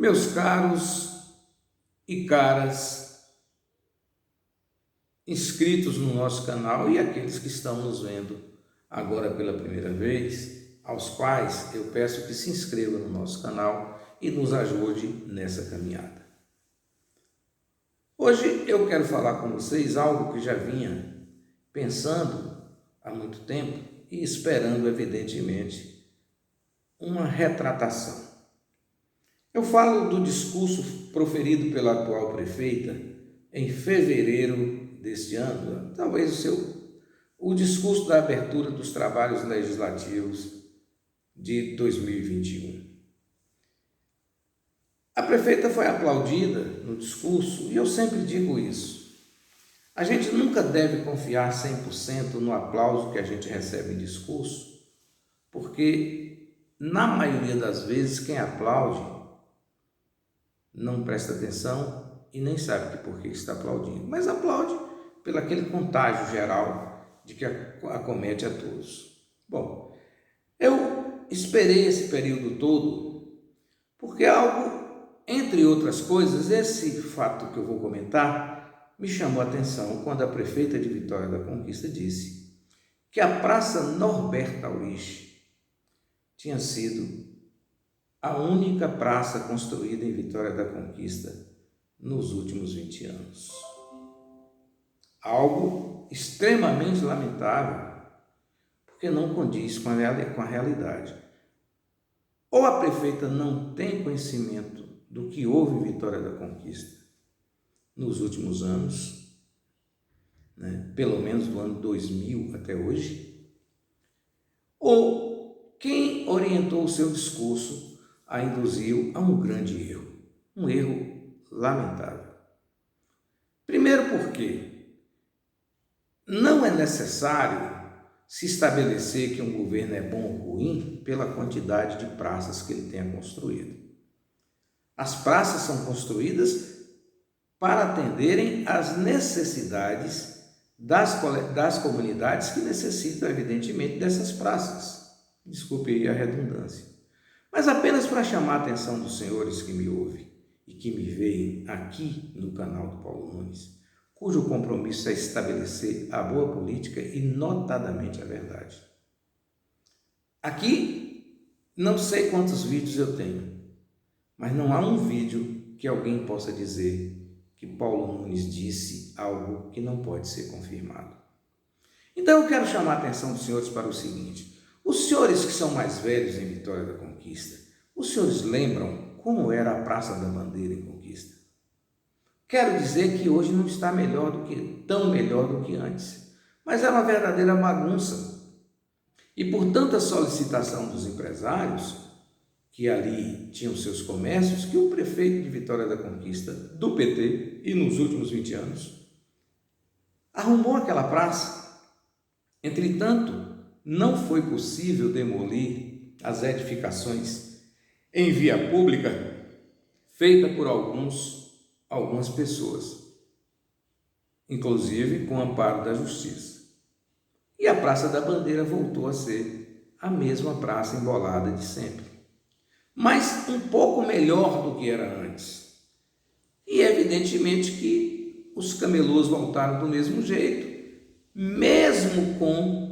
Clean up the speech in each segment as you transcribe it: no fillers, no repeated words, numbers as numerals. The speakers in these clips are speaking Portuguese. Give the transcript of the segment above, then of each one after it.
Meus caros e caras inscritos no nosso canal e aqueles que estão nos vendo agora pela primeira vez, aos quais eu peço que se inscrevam no nosso canal e nos ajude nessa caminhada. Hoje eu quero falar com vocês algo que já vinha pensando há muito tempo e esperando, evidentemente, uma retratação. Eu falo do discurso proferido pela atual prefeita em fevereiro deste ano, talvez o discurso da abertura dos trabalhos legislativos de 2021. A prefeita foi aplaudida no discurso e eu sempre digo isso. A gente nunca deve confiar 100% no aplauso que a gente recebe em discurso, porque na maioria das vezes quem aplaude não presta atenção e nem sabe por que está aplaudindo, mas aplaude pelo aquele contágio geral de que acomete a todos. Bom, eu esperei esse período todo porque algo, entre outras coisas, esse fato que eu vou comentar me chamou a atenção quando a prefeita de Vitória da Conquista disse que a Praça Norberto Aurich tinha sido a única praça construída em Vitória da Conquista nos últimos 20 anos. Algo extremamente lamentável, porque não condiz com a realidade. Ou a prefeita não tem conhecimento do que houve em Vitória da Conquista nos últimos anos, pelo menos do ano 2000 até hoje, ou quem orientou o seu discurso a induziu a um grande erro, um erro lamentável. Primeiro porque não é necessário se estabelecer que um governo é bom ou ruim pela quantidade de praças que ele tenha construído. As praças são construídas para atenderem às necessidades das comunidades que necessitam, evidentemente, dessas praças. Desculpe aí a redundância. Mas apenas para chamar a atenção dos senhores que me ouvem e que me veem aqui no canal do Paulo Nunes, cujo compromisso é estabelecer a boa política e notadamente a verdade. Aqui, não sei quantos vídeos eu tenho, mas não há um vídeo que alguém possa dizer que Paulo Nunes disse algo que não pode ser confirmado. Então eu quero chamar a atenção dos senhores para o seguinte: os senhores que são mais velhos em Vitória da Conquista, os senhores lembram como era a Praça da Bandeira em Conquista? Quero dizer que hoje não está tão melhor do que antes, mas era uma verdadeira bagunça. E por tanta solicitação dos empresários, que ali tinham seus comércios, que o prefeito de Vitória da Conquista, do PT, e nos últimos 20 anos, arrumou aquela praça. Entretanto, não foi possível demolir as edificações em via pública feita por algumas pessoas, inclusive com amparo da justiça. E a Praça da Bandeira voltou a ser a mesma praça embolada de sempre, mas um pouco melhor do que era antes. E evidentemente que os camelôs voltaram do mesmo jeito, mesmo com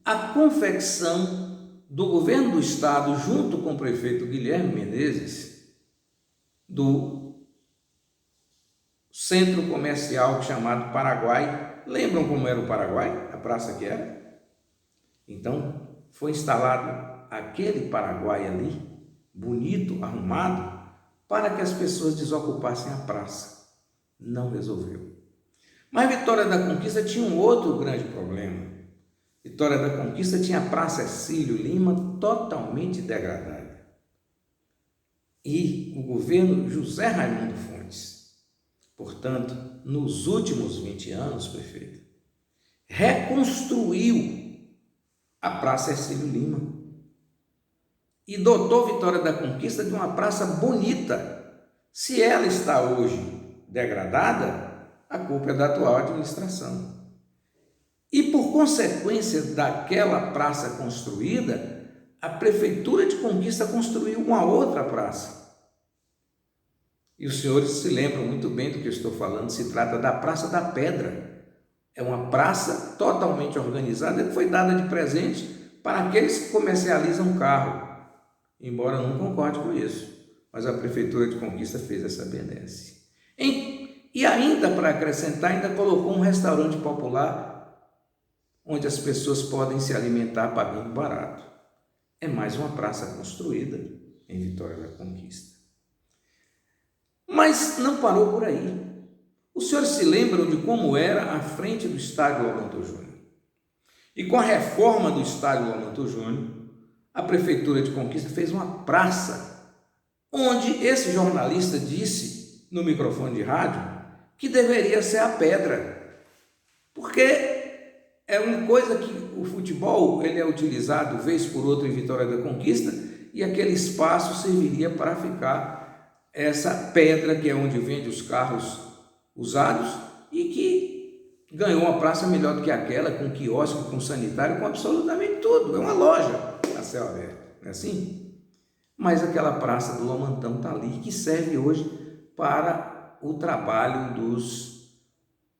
a confecção do governo do estado, junto com o prefeito Guilherme Menezes, do centro comercial chamado Paraguai. Lembram como era o Paraguai? A praça que era? Então, foi instalado aquele Paraguai ali, bonito, arrumado, para que as pessoas desocupassem a praça. Não resolveu. Mas Vitória da Conquista tinha um outro grande problema. Vitória da Conquista tinha a Praça Hercílio Lima totalmente degradada. E o governo José Raimundo Fontes, portanto, nos últimos 20 anos, prefeito, reconstruiu a Praça Hercílio Lima e dotou Vitória da Conquista de uma praça bonita. Se ela está hoje degradada, a culpa é da atual administração. E por consequência daquela praça construída, a prefeitura de Conquista construiu uma outra praça. E os senhores se lembram muito bem do que eu estou falando, se trata da Praça da Pedra. É uma praça totalmente organizada que foi dada de presente para aqueles que comercializam carro, embora eu não concorde com isso, mas a Prefeitura de Conquista fez essa benesse. E ainda, para acrescentar, ainda colocou um restaurante popular onde as pessoas podem se alimentar pagando barato. É mais uma praça construída em Vitória da Conquista. Mas não parou por aí. Os senhores se lembram de como era a frente do estádio Lamanto Júnior? E com a reforma do estádio Lamanto Júnior, a Prefeitura de Conquista fez uma praça onde esse jornalista disse no microfone de rádio que deveria ser a pedra, porque é uma coisa que o futebol ele é utilizado vez por outra em Vitória da Conquista e aquele espaço serviria para ficar essa pedra que é onde vende os carros usados e que ganhou uma praça melhor do que aquela, com quiosque, com sanitário, com absolutamente tudo. É uma loja a céu aberto, não é assim? Mas aquela praça do Lomantão está ali, que serve hoje para o trabalho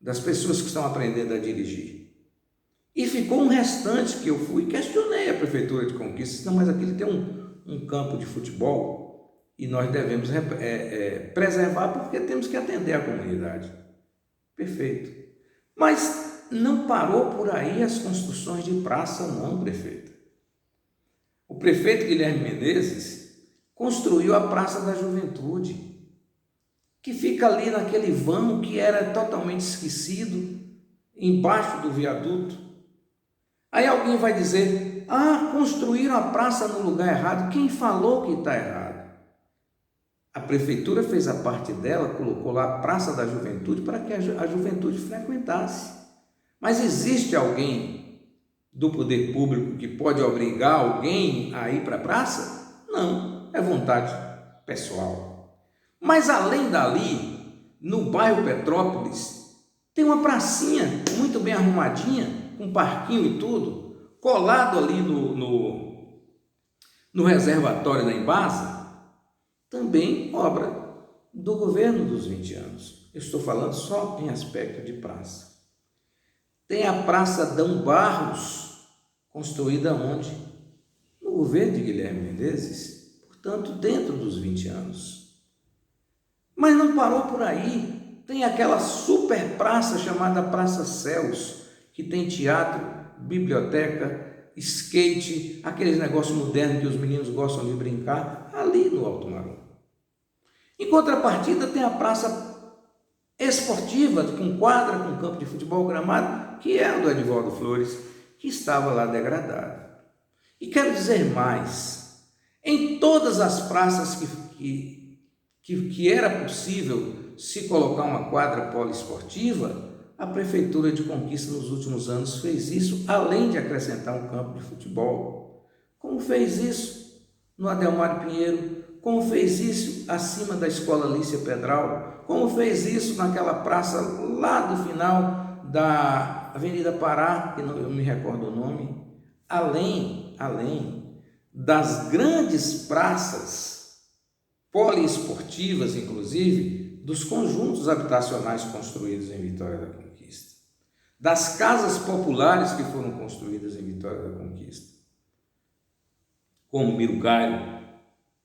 das pessoas que estão aprendendo a dirigir. E ficou um restante que eu fui e questionei a Prefeitura de Conquista, não, mas aqui tem um campo de futebol e nós devemos preservar porque temos que atender a comunidade. Perfeito. Mas não parou por aí as construções de praça não, prefeito. O prefeito Guilherme Menezes construiu a Praça da Juventude, que fica ali naquele vão que era totalmente esquecido, embaixo do viaduto. Aí alguém vai dizer, construíram a praça no lugar errado. Quem falou que está errado? A prefeitura fez a parte dela, colocou lá a Praça da Juventude para que a juventude frequentasse. Mas existe alguém do poder público que pode obrigar alguém a ir para a praça? Não, é vontade pessoal. Mas além dali, no bairro Petrópolis, tem uma pracinha muito bem arrumadinha, com parquinho e tudo, colado ali no reservatório da Embasa, também obra do governo dos 20 anos. Eu estou falando só em aspecto de praça. Tem a Praça Dom Barros, construída onde? No governo de Guilherme Menezes, portanto, dentro dos 20 anos. Mas não parou por aí. Tem aquela super praça chamada Praça Céus, que tem teatro, biblioteca, skate, aqueles negócios modernos que os meninos gostam de brincar, ali no Alto Marum. Em contrapartida, tem a praça esportiva, com quadra, com campo de futebol, gramado, que é a do Edivaldo Flores, que estava lá degradado. E quero dizer mais, em todas as praças que era possível se colocar uma quadra poliesportiva, a Prefeitura de Conquista nos últimos anos fez isso, além de acrescentar um campo de futebol. Como fez isso no Adelmário Pinheiro, como fez isso acima da Escola Lícia Pedral, como fez isso naquela praça lá do final da Avenida Pará, que não, eu me recordo o nome, além das grandes praças poliesportivas, inclusive, dos conjuntos habitacionais construídos em Vitória da Conquista, das casas populares que foram construídas em Vitória da Conquista, como Mirugalho,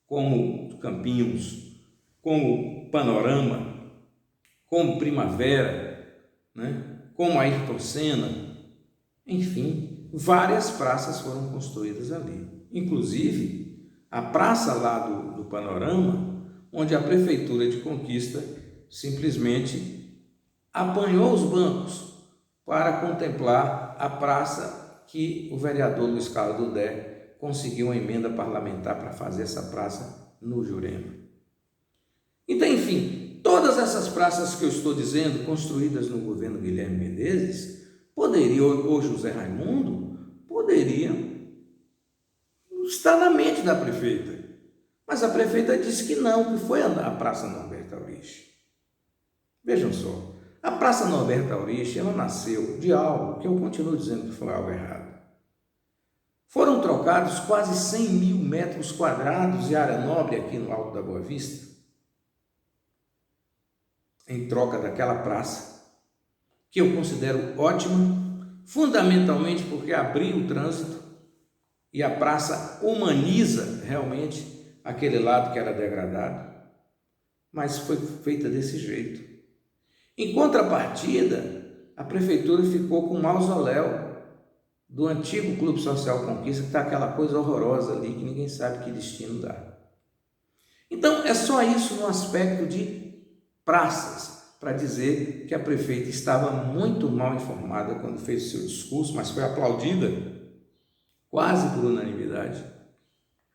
como Campinhos, como Panorama, como Primavera, como Ayrton Senna, enfim, várias praças foram construídas ali, inclusive a praça lá do Panorama, onde a Prefeitura de Conquista simplesmente apanhou os bancos para contemplar a praça que o vereador Luiz Carlos Dudé conseguiu uma emenda parlamentar para fazer essa praça no Jurema. Então, enfim, todas essas praças que eu estou dizendo, construídas no governo Guilherme Menezes, ou José Raimundo, poderiam estar na mente da prefeita. Mas a prefeita disse que não, que foi a Praça Norberto Aurich. Vejam só, a Praça Norberto Aurich, ela nasceu de algo que eu continuo dizendo que foi algo errado. Foram trocados quase 100 mil metros quadrados de área nobre aqui no Alto da Boa Vista. em troca daquela praça, que eu considero ótima, fundamentalmente porque abriu o trânsito e a praça humaniza realmente aquele lado que era degradado, mas foi feita desse jeito. Em contrapartida, a prefeitura ficou com o mausoléu do antigo Clube Social Conquista, que está aquela coisa horrorosa ali, que ninguém sabe que destino dá. Então, é só isso no aspecto de praças, para dizer que a prefeita estava muito mal informada quando fez o seu discurso, mas foi aplaudida quase por unanimidade.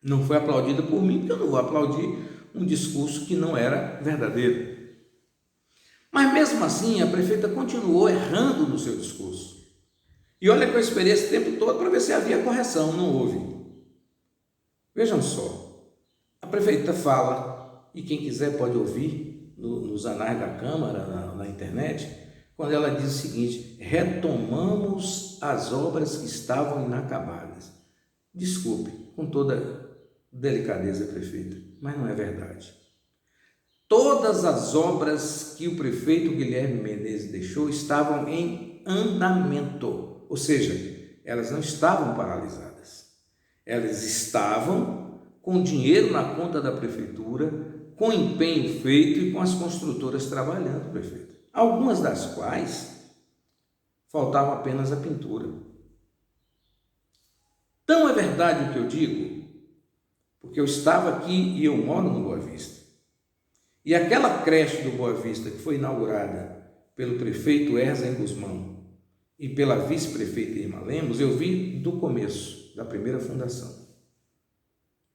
Não foi aplaudida por mim, porque eu não vou aplaudir um discurso que não era verdadeiro. Mas mesmo assim, a prefeita continuou errando no seu discurso. E olha que eu esperei esse tempo todo para ver se havia correção, não houve. Vejam só, a prefeita fala, e quem quiser pode ouvir nos anais da Câmara, na internet, quando ela diz o seguinte: retomamos as obras que estavam inacabadas. Desculpe, com toda delicadeza, prefeita, mas não é verdade. Todas as obras que o prefeito Guilherme Menezes deixou estavam em andamento, ou seja, elas não estavam paralisadas. Elas estavam com dinheiro na conta da prefeitura, com empenho feito e com as construtoras trabalhando, prefeito. Algumas das quais faltava apenas a pintura. Então é verdade o que eu digo, porque eu estava aqui e eu moro no Boa Vista. E aquela creche do Boa Vista que foi inaugurada pelo prefeito Erzen Guzmão e pela vice-prefeita Irma Lemos, eu vi do começo, da primeira fundação.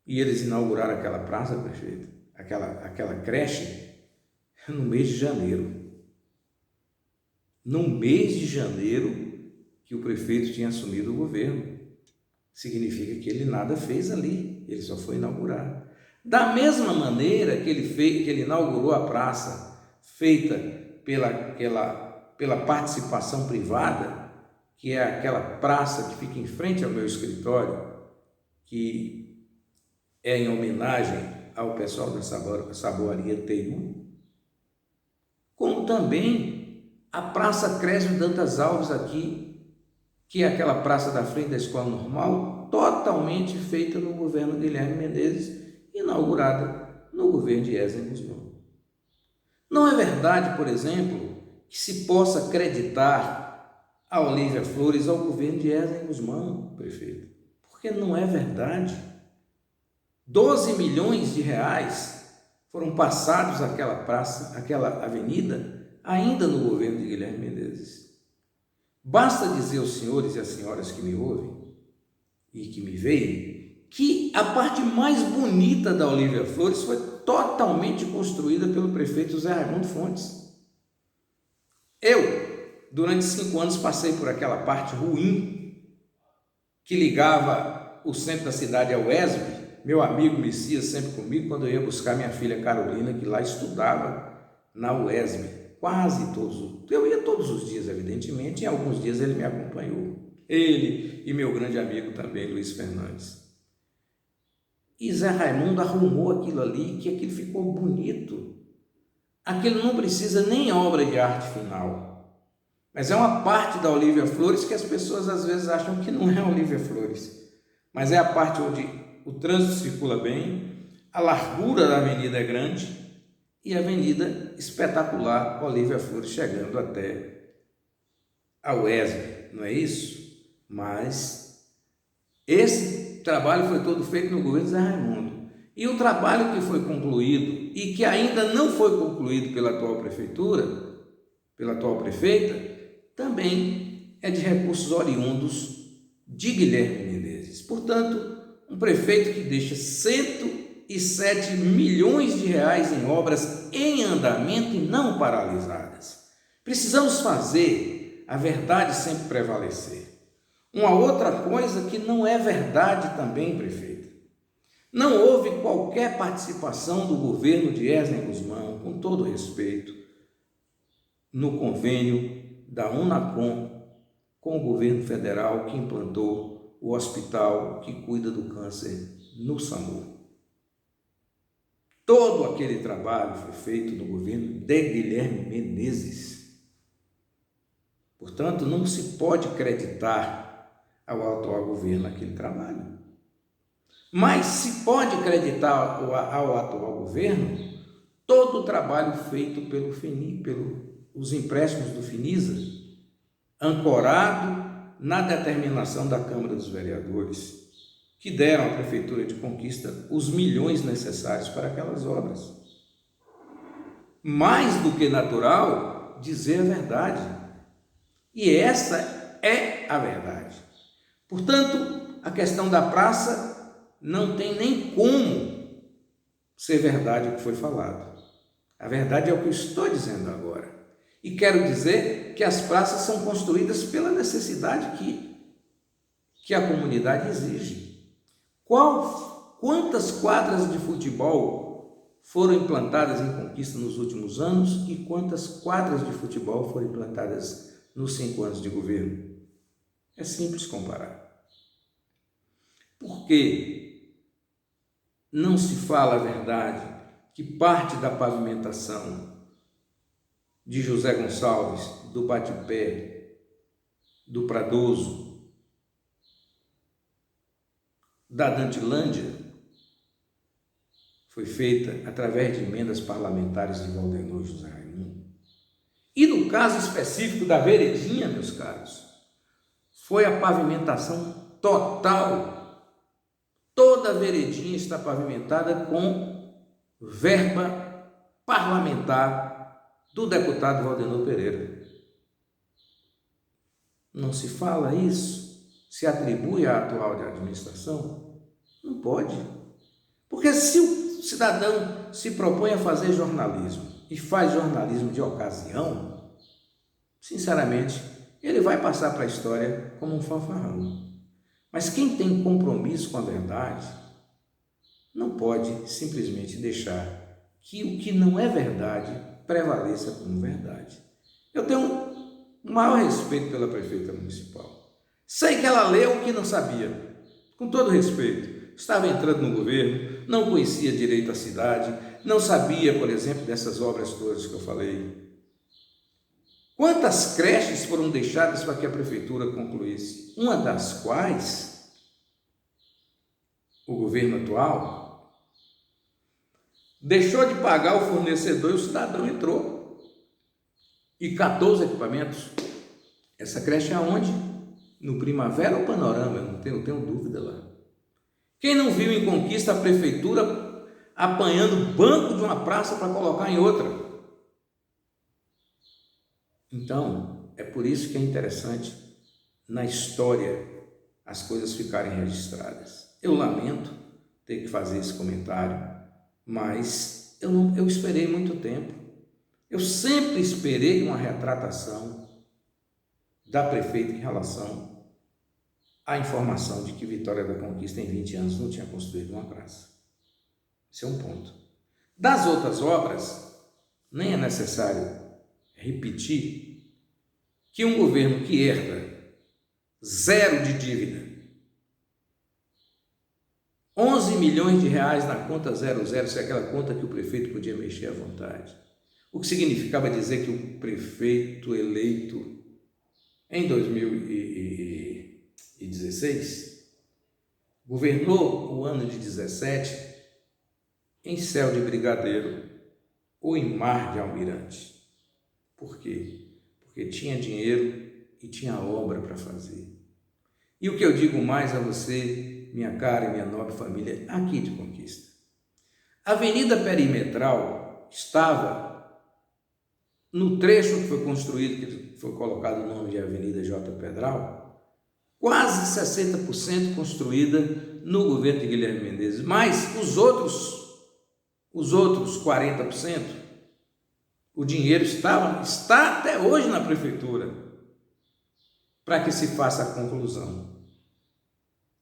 E eles inauguraram aquela praça, prefeito, aquela creche, no mês de janeiro. No mês de janeiro que o prefeito tinha assumido o governo. Significa que ele nada fez ali, ele só foi inaugurar. Da mesma maneira que ele inaugurou a praça, feita pela participação privada, que é aquela praça que fica em frente ao meu escritório, que é em homenagem ao pessoal da Saboaria Teiu, como também a Praça Crésio Dantas Alves aqui, que é aquela praça da frente da Escola Normal, totalmente feita no governo Guilherme Menezes, inaugurada no governo de Erzen Guzmão. Não é verdade, por exemplo, que se possa acreditar a Olívia Flores ao governo de Erzen Guzmão, prefeito, porque não é verdade. 12 milhões de reais foram passados àquela praça, àquela avenida, ainda no governo de Guilherme Menezes. Basta dizer aos senhores e às senhoras que me ouvem e que me veem que a parte mais bonita da Olívia Flores foi totalmente construída pelo prefeito Zé Raimundo Fontes. Eu, durante 5 anos, passei por aquela parte ruim que ligava o centro da cidade ao ESB. Meu amigo Messias sempre comigo quando eu ia buscar minha filha Carolina, que lá estudava na UESB. Quase todos, eu ia todos os dias, evidentemente, e alguns dias ele me acompanhou. Ele e meu grande amigo também, Luiz Fernandes. E Zé Raimundo arrumou aquilo ali, que aquilo ficou bonito. Aquilo não precisa nem obra de arte final, mas é uma parte da Olívia Flores que as pessoas às vezes acham que não é a Olívia Flores, mas é a parte onde o trânsito circula bem, a largura da avenida é grande, e a avenida espetacular Olívia Flores chegando até a UESB, não é isso? Mas esse trabalho foi todo feito no governo Zé Raimundo. E o trabalho que foi concluído e que ainda não foi concluído pela atual prefeitura, pela atual prefeita, também é de recursos oriundos de Guilherme Menezes. Portanto, um prefeito que deixa 107 milhões de reais em obras em andamento e não paralisadas. Precisamos fazer a verdade sempre prevalecer. Uma outra coisa que não é verdade também, prefeito. Não houve qualquer participação do governo de Erzen Guzmão, com todo respeito, no convênio da Unacom com o governo federal que implantou o hospital que cuida do câncer no SAMU. Todo aquele trabalho foi feito no governo de Guilherme Menezes. Portanto, não se pode creditar ao atual governo aquele trabalho. Mas se pode creditar ao atual governo todo o trabalho feito pelos empréstimos do Finisa, ancorado na determinação da Câmara dos Vereadores, que deram à Prefeitura de Conquista os milhões necessários para aquelas obras. Mais do que natural dizer a verdade. E essa é a verdade. Portanto, a questão da praça não tem nem como ser verdade o que foi falado. A verdade é o que eu estou dizendo agora. E quero dizer que as praças são construídas pela necessidade que a comunidade exige. Quantas quadras de futebol foram implantadas em Conquista nos últimos anos e quantas quadras de futebol foram implantadas nos 5 anos de governo? É simples comparar. Por que não se fala a verdade que parte da pavimentação de José Gonçalves, do Batipé, do Pradoso, da Dantilândia, foi feita através de emendas parlamentares de Valdenor e José Raimundo? E no caso específico da Veredinha, meus caros, foi a pavimentação total. Toda a Veredinha está pavimentada com verba parlamentar do deputado Valdenor Pereira. Não se fala isso? Se atribui à atual administração? Não pode. Porque se o cidadão se propõe a fazer jornalismo e faz jornalismo de ocasião, sinceramente, ele vai passar para a história como um fanfarrão. Mas quem tem compromisso com a verdade não pode simplesmente deixar que o que não é verdade prevaleça como verdade. Eu tenho o maior respeito pela prefeita municipal. Sei que ela leu o que não sabia, com todo respeito. Estava entrando no governo, não conhecia direito a cidade, não sabia, por exemplo, dessas obras todas que eu falei. Quantas creches foram deixadas para que a prefeitura concluísse? Uma das quais o governo atual deixou de pagar o fornecedor e o cidadão entrou e catou os equipamentos. Essa creche é aonde? No Primavera ou Panorama? Eu tenho dúvida lá. Quem não viu em Conquista a prefeitura apanhando banco de uma praça para colocar em outra? Então, é por isso que é interessante na história as coisas ficarem registradas. Eu lamento ter que fazer esse comentário, mas eu esperei muito tempo. Eu sempre esperei uma retratação da prefeita em relação à informação de que Vitória da Conquista em 20 anos não tinha construído uma praça. Esse é um ponto. Das outras obras, nem é necessário repetir que um governo que herda 0 de dívida, 11 milhões de reais na conta 00, se é aquela conta que o prefeito podia mexer à vontade, o que significava dizer que o prefeito eleito em 2016 governou o ano de 17 em céu de brigadeiro ou em mar de almirante. Por quê? Porque tinha dinheiro e tinha obra para fazer. E o que eu digo mais a você, minha cara e minha nobre família, aqui de Conquista. A Avenida Perimetral estava no trecho que foi construído, que foi colocado o nome de Avenida J. Pedral, quase 60% construída no governo de Guilherme Menezes, mas os outros 40%, o dinheiro está até hoje na prefeitura para que se faça a conclusão.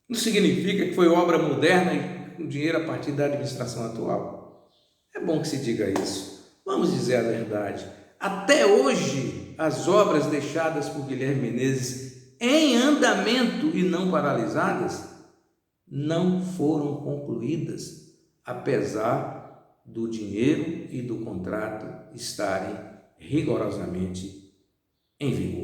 Não significa que foi obra moderna e com dinheiro a partir da administração atual. É bom que se diga isso. Vamos dizer a verdade. Até hoje, as obras deixadas por Guilherme Menezes em andamento e não paralisadas não foram concluídas, apesar do dinheiro e do contrato estarem rigorosamente em vigor.